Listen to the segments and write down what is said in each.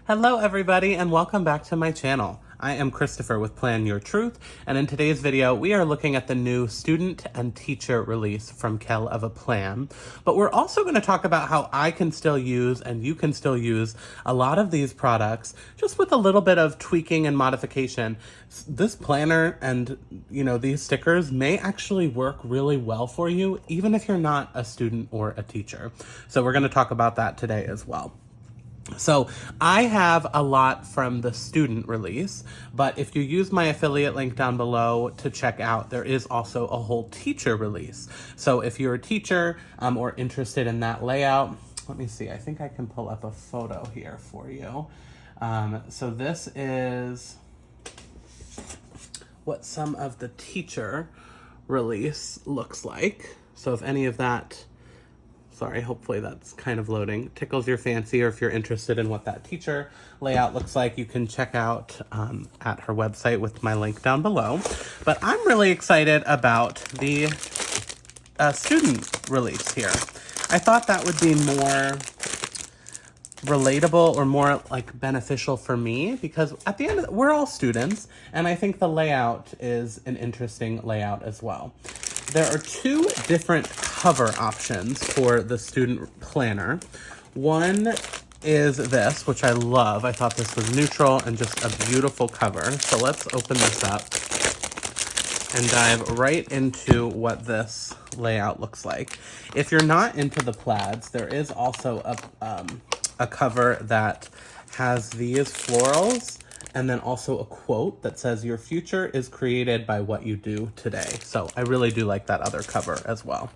Hello everybody and welcome back to my channel. I am Christopher with Plan Your Truth, and in today's video we are looking at the new student and teacher release from Kell of a Plan. But we're also going to talk about how I can still use and you can still use a lot of these products just with a little bit of tweaking and modification. This planner and these stickers may actually work really well for you even if you're not a student or a teacher. So we're going to talk about that today as well. So I have a lot from the student release, but if you use my affiliate link down below to check out, there is also a whole teacher release. So if you're a teacher or interested in that layout, let me see, I think I can pull up a photo here for you. So this is what some of the teacher release looks like. So if any of that, sorry, hopefully that's kind of loading, tickles your fancy, or if you're interested in what that teacher layout looks like, you can check out at her website with my link down below. But I'm really excited about the student release here. I thought that would be more relatable or more like beneficial for me because at the end of we're all students, and I think the layout is an interesting layout as well. There are two different cover options for the student planner. One is this, which I love. I thought this was neutral and just a beautiful cover. So let's open this up and dive right into what this layout looks like. If you're not into the plaids, there is also a cover that has these florals and then also a quote that says, "Your future is created by what you do today." So I really do like that other cover as well.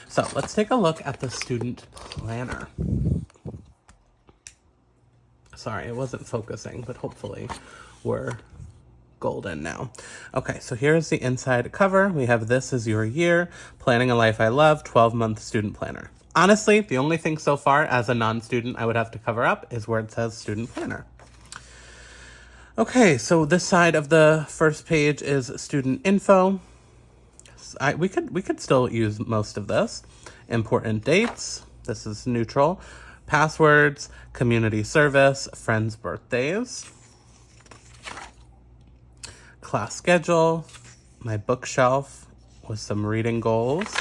So let's take a look at the student planner. Sorry, it wasn't focusing, but hopefully we're golden now. Okay, so here's the inside cover. We have "This is your year, planning a life I love, 12-month student planner." Honestly, the only thing so far as a non-student I would have to cover up is where it says student planner. Okay, so this side of the first page is student info. We could still use most of this. Important dates. This is neutral. Passwords, community service, friends' birthdays. Class schedule, my bookshelf with some reading goals,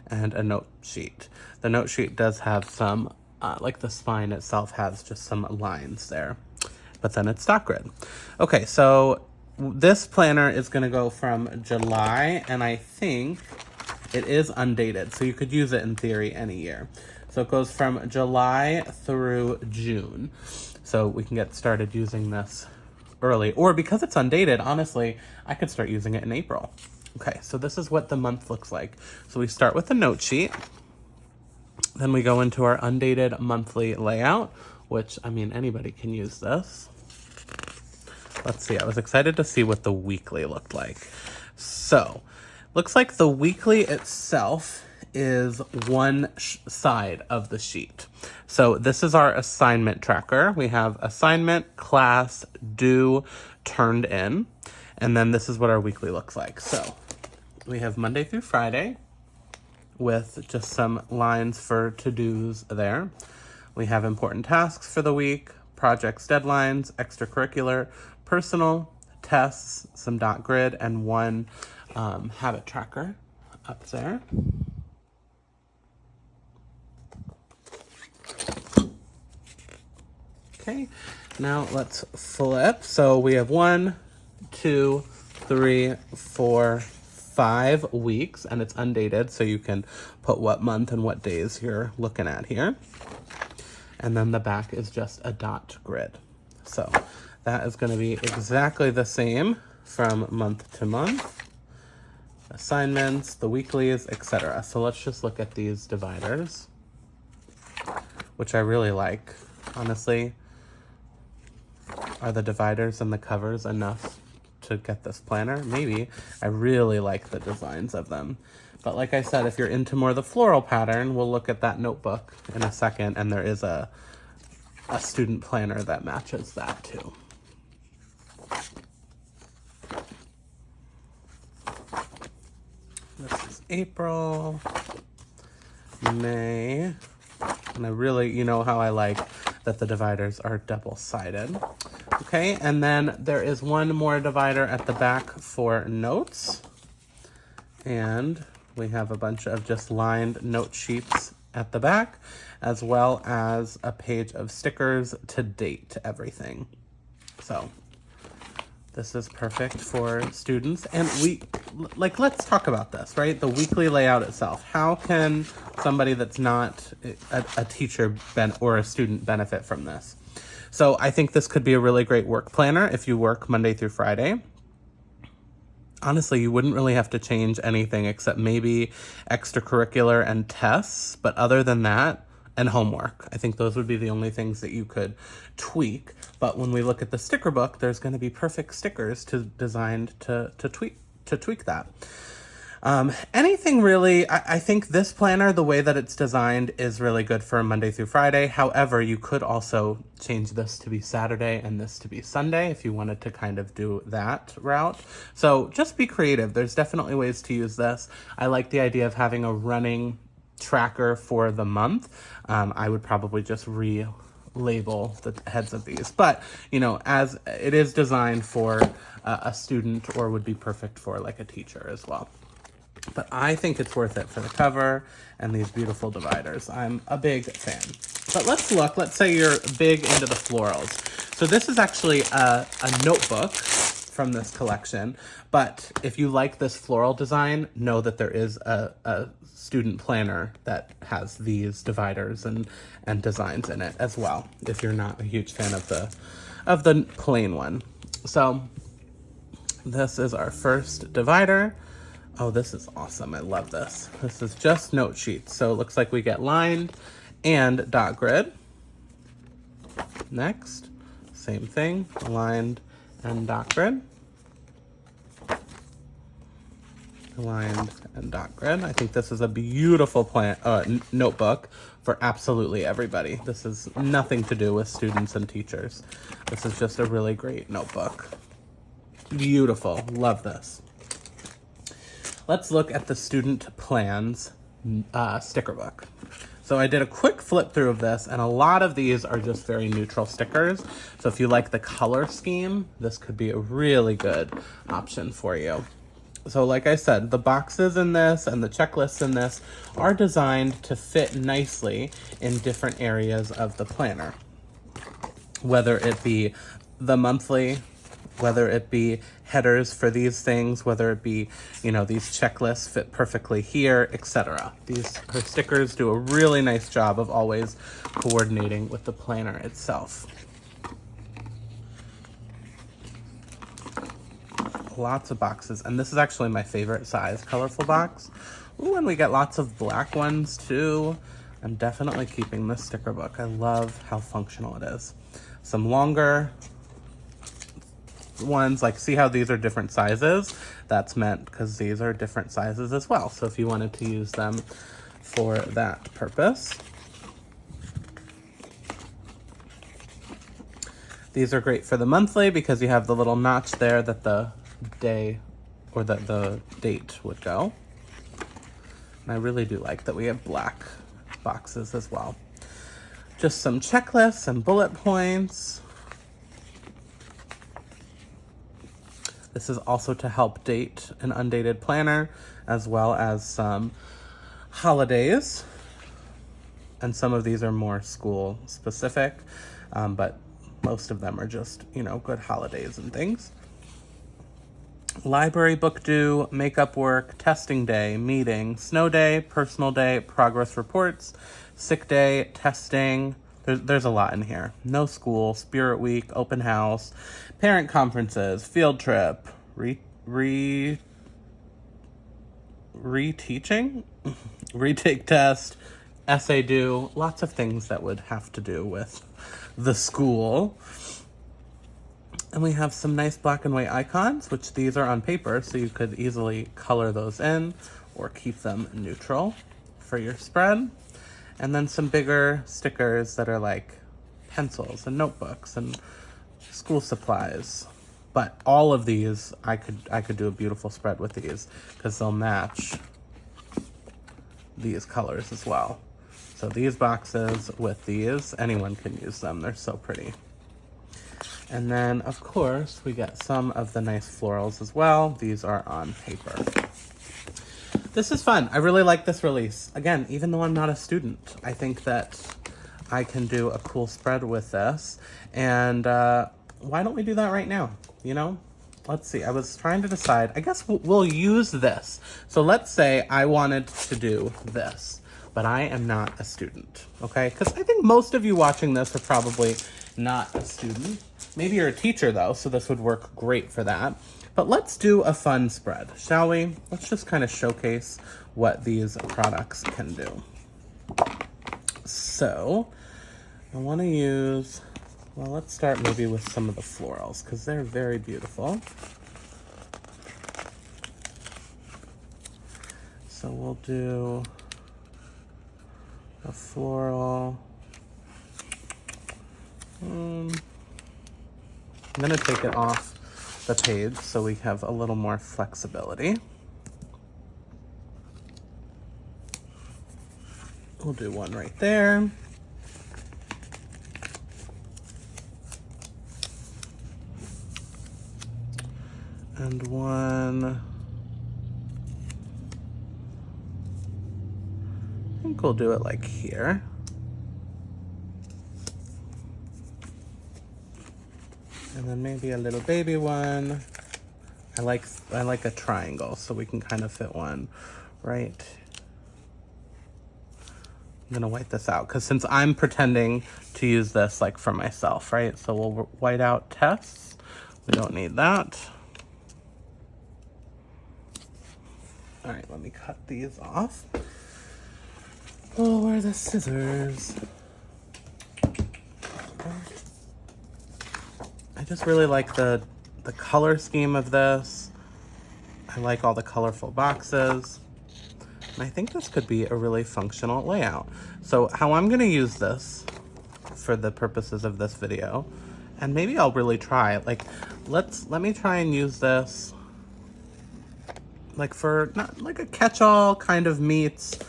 and a note sheet. The note sheet does have some, like the spine itself has just some lines there, but then it's stock grid. Okay, so this planner is going to go from July, and I think it is undated, so you could use it in theory any year. So it goes from July through June. So we can get started using this early, or because it's undated, honestly, I could start using it in April. Okay, so this is what the month looks like. So we start with the note sheet, then we go into our undated monthly layout, which, I mean, anybody can use this. Let's see, I was excited to see what the weekly looked like. So, looks like the weekly itself is one side of the sheet. So this is our assignment tracker. We have assignment, class, due, turned in, and then this is what our weekly looks like. So we have Monday through Friday with just some lines for to-dos there. We have important tasks for the week, projects, deadlines, extracurricular, personal, tests, some dot grid, and one habit tracker up there. Okay, now let's flip. So we have 1, 2, 3, 4, 5 weeks, and it's undated, so you can put what month and what days you're looking at here. And then the back is just a dot grid. So that is going to be exactly the same from month to month. Assignments, the weeklies, etc. So let's just look at these dividers, which I really like. Honestly, are the dividers and the covers enough to get this planner? Maybe. I really like the designs of them. But like I said, if you're into more of the floral pattern, we'll look at that notebook in a second, and there is a student planner that matches that too. This is April, May, and I really, you know how I like that the dividers are double-sided. Okay, and then there is one more divider at the back for notes. And we have a bunch of just lined note sheets at the back, as well as a page of stickers to date everything. So this is perfect for students. And let's talk about this, right? The weekly layout itself. How can somebody that's not a teacher or a student benefit from this? So I think this could be a really great work planner if you work Monday through Friday. Honestly, you wouldn't really have to change anything except maybe extracurricular and tests. But other than that, and homework, I think those would be the only things that you could tweak. But when we look at the sticker book, there's going to be perfect stickers designed to tweak that. Anything really, I think this planner, the way that it's designed, is really good for Monday through Friday. However, you could also change this to be Saturday and this to be Sunday if you wanted to kind of do that route. So just be creative. There's definitely ways to use this. I like the idea of having a running tracker for the month. I would probably just relabel the heads of these, but as it is designed for a student, or would be perfect for like a teacher as well. But I think it's worth it for the cover and these beautiful dividers. I'm a big fan. But let's say you're big into the florals. So this is actually a notebook from this collection, but if you like this floral design, know that there is a student planner that has these dividers and designs in it as well, if you're not a huge fan of the plain one. So this is our first divider. Oh, this is awesome. I love this. This is just note sheets. So it looks like we get lined and dot grid. Next, same thing, lined and dot grid. Lined and dot grid. I think this is a beautiful notebook for absolutely everybody. This is nothing to do with students and teachers. This is just a really great notebook. Beautiful. Love this. Let's look at the student plans sticker book. So I did a quick flip through of this, and a lot of these are just very neutral stickers. So if you like the color scheme, this could be a really good option for you. So like I said, the boxes in this and the checklists in this are designed to fit nicely in different areas of the planner. Whether it be the monthly, whether it be headers for these things, whether it be, these checklists fit perfectly here, etc. Her stickers do a really nice job of always coordinating with the planner itself. Lots of boxes, and this is actually my favorite size colorful box. Ooh, and we get lots of black ones too. I'm definitely keeping this sticker book. I love how functional it is. Some longer ones, like see how these are different sizes? That's meant because these are different sizes as well. So if you wanted to use them for that purpose. These are great for the monthly because you have the little notch there that the day or that the date would go. And I really do like that we have black boxes as well. Just some checklists and bullet points. This is also to help date an undated planner, as well as some holidays. And some of these are more school specific, but most of them are just, good holidays and things. Library book due, makeup work, testing day, meeting, snow day, personal day, progress reports, sick day, testing. There's a lot in here. No school, spirit week, open house, parent conferences, field trip, reteaching, retake test, essay due, lots of things that would have to do with the school. And we have some nice black and white icons, which these are on paper, so you could easily color those in or keep them neutral for your spread. And then some bigger stickers that are like pencils and notebooks and school supplies. But all of these, I could do a beautiful spread with these because they'll match these colors as well. So these boxes with these, anyone can use them. They're so pretty. And then, of course, we get some of the nice florals as well. These are on paper. This is fun. I really like this release. Again, even though I'm not a student, I think that I can do a cool spread with this. And why don't we do that right now? You know? Let's see. I was trying to decide. I guess we'll use this. So let's say I wanted to do this, but I am not a student, okay? Because I think most of you watching this are probably not a student. Maybe you're a teacher, though, so this would work great for that. But let's do a fun spread, shall we? Let's just kind of showcase what these products can do. So I want to use, well, let's start maybe with some of the florals because they're very beautiful. So we'll do a floral. I'm gonna take it off the page so we have a little more flexibility. We'll do one right there. And one, I think we'll do it like here. And then maybe a little baby one. I like a triangle, so we can kind of fit one right. I'm gonna white this out because since I'm pretending to use this like for myself, right? So we'll white out Tess. We don't need that. All right, let me cut these off. Oh, where are the scissors? I just really like the color scheme of this. I like all the colorful boxes. And I think this could be a really functional layout. So how I'm gonna use this for the purposes of this video, and maybe I'll really try, like, let me try and use this like for, not like a catch-all kind of meets,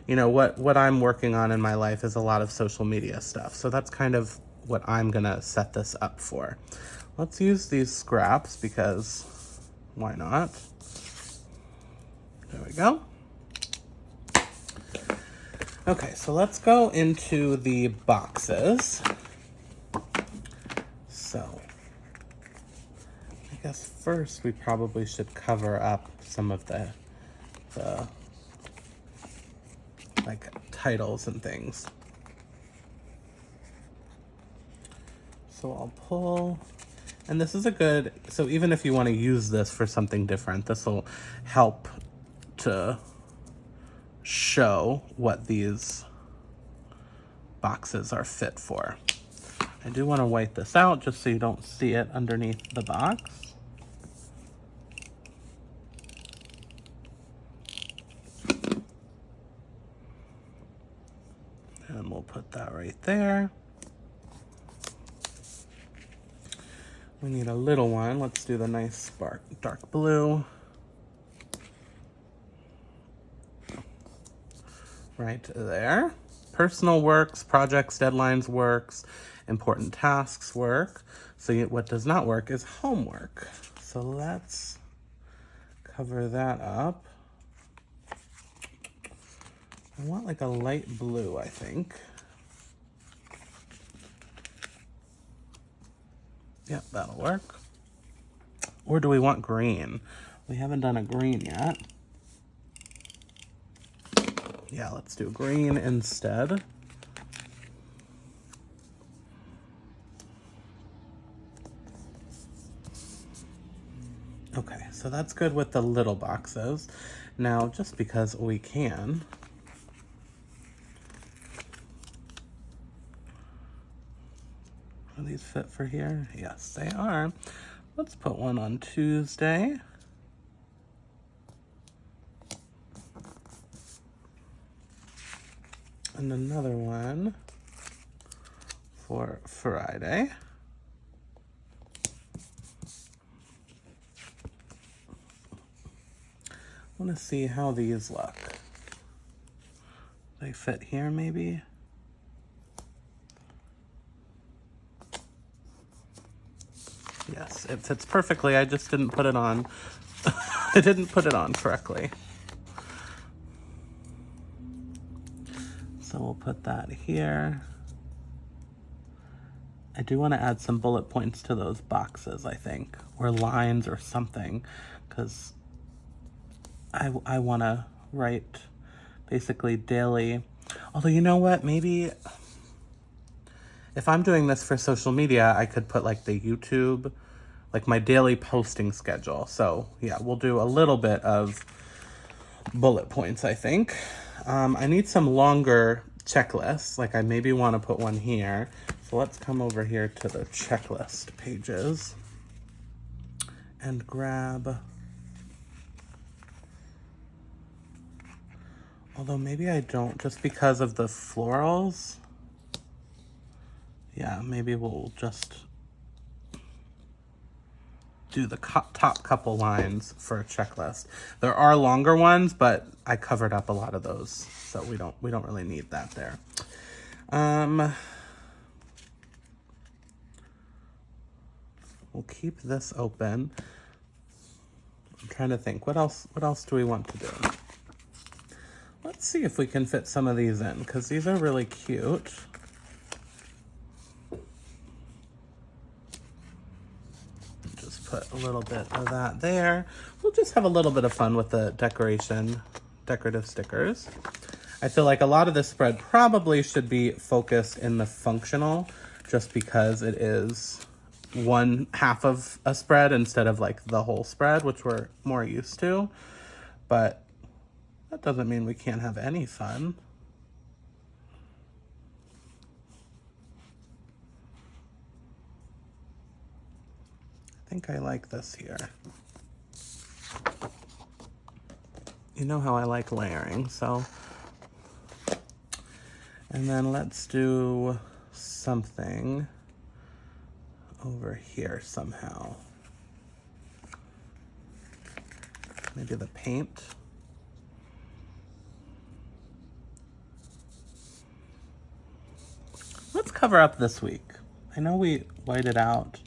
you know, what I'm working on in my life is a lot of social media stuff. So that's kind of what I'm gonna set this up for. Let's use these scraps because why not? There we go. Okay, so let's go into the boxes. So I guess first we probably should cover up some of the like titles and things. So I'll pull, and this is a good, so even if you want to use this for something different, this will help to show what these boxes are fit for. I do want to white this out just so you don't see it underneath the box. And we'll put that right there. We need a little one. Let's do the nice dark blue. Right there. Personal works, projects, deadlines works, important tasks work. So what does not work is homework. So let's cover that up. I want like a light blue, I think. Yep, that'll work. Or do we want green? We haven't done a green yet. Yeah, let's do green instead. Okay, so that's good with the little boxes. Now, just because we can, are these fit for here? Yes, they are. Let's put one on Tuesday. And another one for Friday. I want to see how these look. They fit here maybe? Yes, it fits perfectly. I just didn't put it on. I didn't put it on correctly. So we'll put that here. I do want to add some bullet points to those boxes, I think, or lines or something, because I want to write basically daily. Although, you know what, maybe if I'm doing this for social media, I could put like the YouTube, like my daily posting schedule. So yeah, we'll do a little bit of bullet points, I think. I need some longer checklists. Like I maybe want to put one here. So let's come over here to the checklist pages and grab, although maybe I don't, just because of the florals. Yeah, maybe we'll just do the top couple lines for a checklist. There are longer ones, but I covered up a lot of those, so we don't really need that there. We'll keep this open. I'm trying to think, what else do we want to do? Let's see if we can fit some of these in, because these are really cute. Just put a little bit of that there. We'll just have a little bit of fun with the decorative stickers. I feel like a lot of this spread probably should be focused in the functional, just because it is one half of a spread instead of like the whole spread, which we're more used to. But that doesn't mean we can't have any fun. I think I like this here. You know how I like layering, so. And then let's do something over here somehow. Maybe the paint. Let's cover up this week. I know we whited out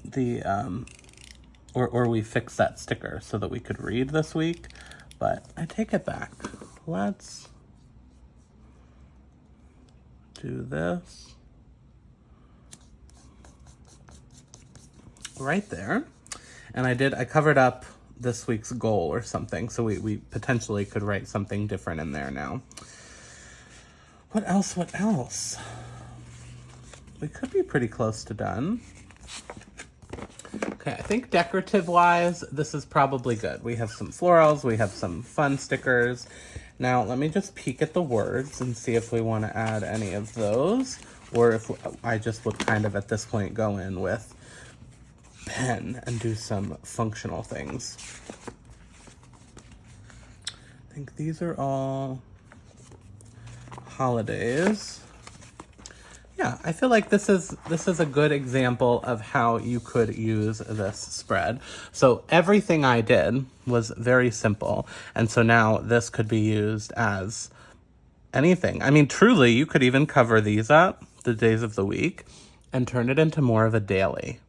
the, or we fixed that sticker so that we could read this week, but I take it back. Let's do this right there. And I covered up this week's goal or something, so we potentially could write something different in there now. What else? We could be pretty close to done. Okay, I think decorative-wise, this is probably good. We have some florals, we have some fun stickers. Now, let me just peek at the words and see if we want to add any of those, or if I just would kind of, at this point, go in with pen and do some functional things. I think these are all holidays. Yeah, I feel like this is a good example of how you could use this spread. So everything I did was very simple. And so now this could be used as anything. I mean, truly, you could even cover these up, the days of the week, and turn it into more of a daily.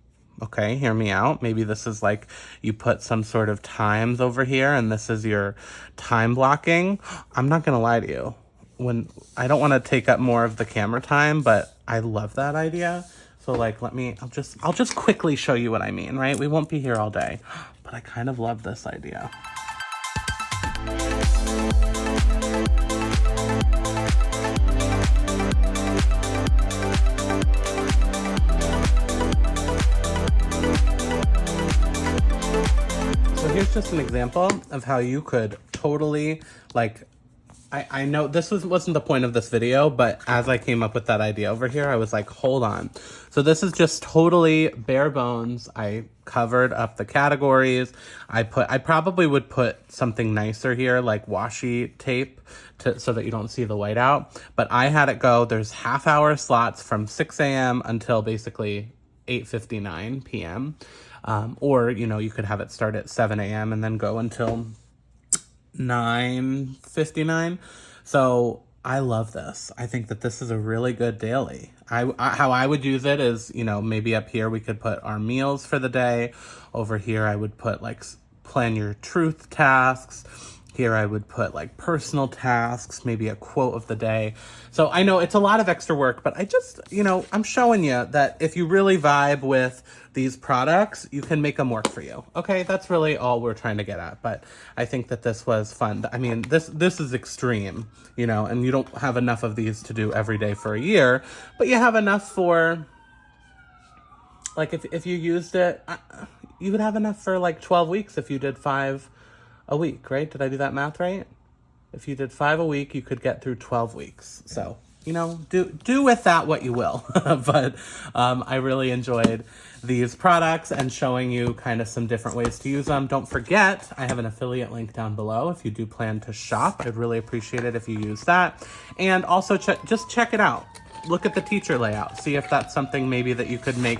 Okay, hear me out. Maybe this is like you put some sort of times over here and this is your time blocking. I'm not gonna lie to you. When I don't want to take up more of the camera time, but I love that idea. So like, I'll just quickly show you what I mean, right? We won't be here all day, but I kind of love this idea. So here's just an example of how you could totally like, I know this wasn't the point of this video, but as I came up with that idea over here, I was like, hold on. So this is just totally bare bones. I covered up the categories. I probably would put something nicer here, like washi tape, so that you don't see the white out. But I had it go, there's half-hour slots from 6 a.m. until basically 8:59 p.m. Or, you know, you could have it start at 7 a.m. and then go until $9.59. So I love this. I think that this is a really good daily. How I would use it is, you know, maybe up here we could put our meals for the day. Over here I would put like plan your truth tasks. Here I would put like personal tasks, maybe a quote of the day. So I know it's a lot of extra work, but I just, you know, I'm showing you that if you really vibe with these products, you can make them work for you. Okay, that's really all we're trying to get at. But I think that this was fun. I mean, this is extreme, you know, and you don't have enough of these to do every day for a year, but you have enough for, like, if you used it, you would have enough for like 12 weeks if you did 5 a week, right? Did I do that math right? If you did 5 a week, you could get through 12 weeks. So, you know, do with that what you will. But I really enjoyed these products and showing you kind of some different ways to use them. Don't forget, I have an affiliate link down below if you do plan to shop. I'd really appreciate it if you use that. And also just check it out. Look at the teacher layout. See if that's something maybe that you could make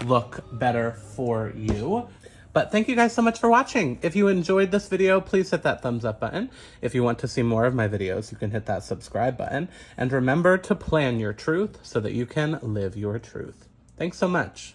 look better for you. But thank you guys so much for watching. If you enjoyed this video, please hit that thumbs up button. If you want to see more of my videos, you can hit that subscribe button. And remember to plan your truth so that you can live your truth. Thanks so much.